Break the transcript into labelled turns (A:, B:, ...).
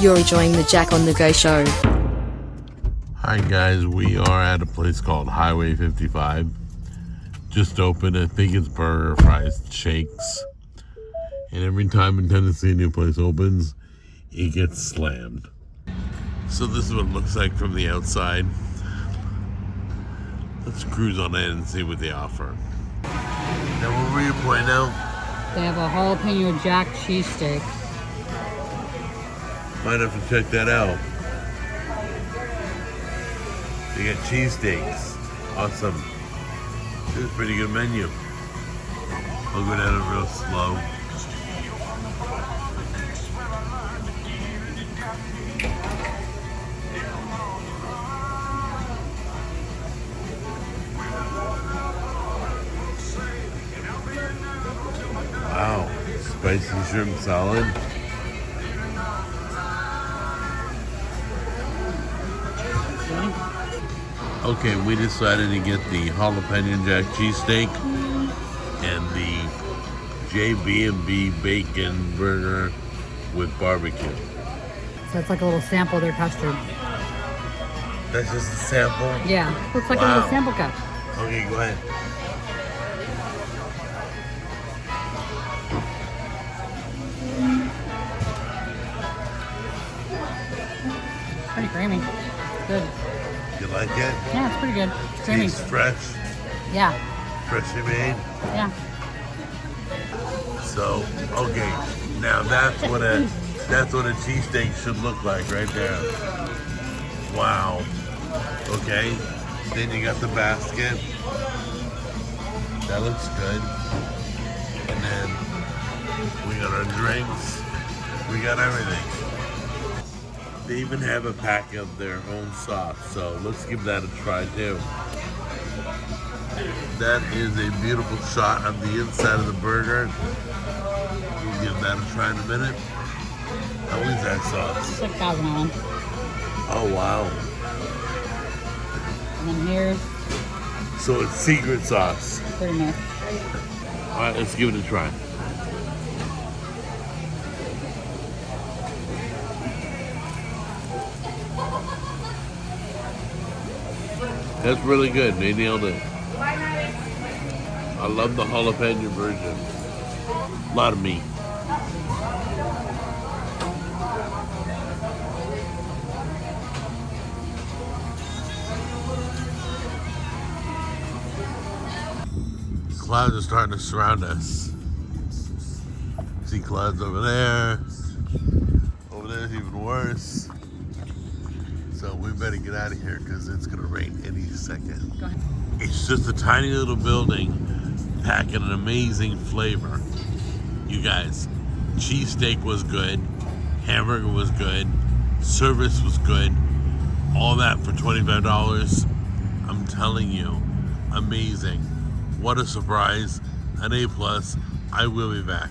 A: You're enjoying the Jack on the Go show.
B: Hi guys, we are at a place called Highway 55. Just opened. I think it's burger, fries, shakes. And every time in Tennessee a new place opens, it gets slammed. So this is what it looks like from the outside. Let's cruise on in and see what they offer. Now what were you pointing out?
C: They have a jalapeno jack cheesesteak.
B: Might have to check that out. They got cheesesteaks. Awesome. This is a pretty good menu. I'll go down it real slow. Wow, spicy shrimp salad. Okay, we decided to get the jalapeno jack cheesesteak and the JB&B bacon burger with barbecue.
C: So it's like a little sample of their custard.
B: That's just a sample?
C: Yeah, looks like a little sample cup.
B: Okay, go ahead.
C: Pretty creamy. Good.
B: You like it?
C: Yeah, it's pretty good. It's creamy.
B: Tastes fresh?
C: Yeah.
B: Freshly made?
C: Yeah.
B: So, okay, now that's what a cheesesteak should look like right there. Wow. Okay, then you got the basket. That looks good. And then we got our drinks. We got everything. They even have a pack of their own sauce, so let's give that a try too. That is a beautiful shot of the inside of the burger. We'll give that a try in a minute. How is that sauce?
C: 6,000 on.
B: Oh wow.
C: And then here's
B: So it's secret sauce.
C: pretty much.
B: Alright, let's give it a try. That's really good. They nailed it. I love the jalapeno version. A lot of meat. Clouds are starting to surround us. See clouds over there. Over there's even worse. So we better get out of here because it's gonna rain any second.
C: Go ahead.
B: It's just a tiny little building packing an amazing flavor. You guys, cheesesteak was good, hamburger was good, service was good, all that for $25. I'm telling you, amazing. What a surprise, an A+. I will be back.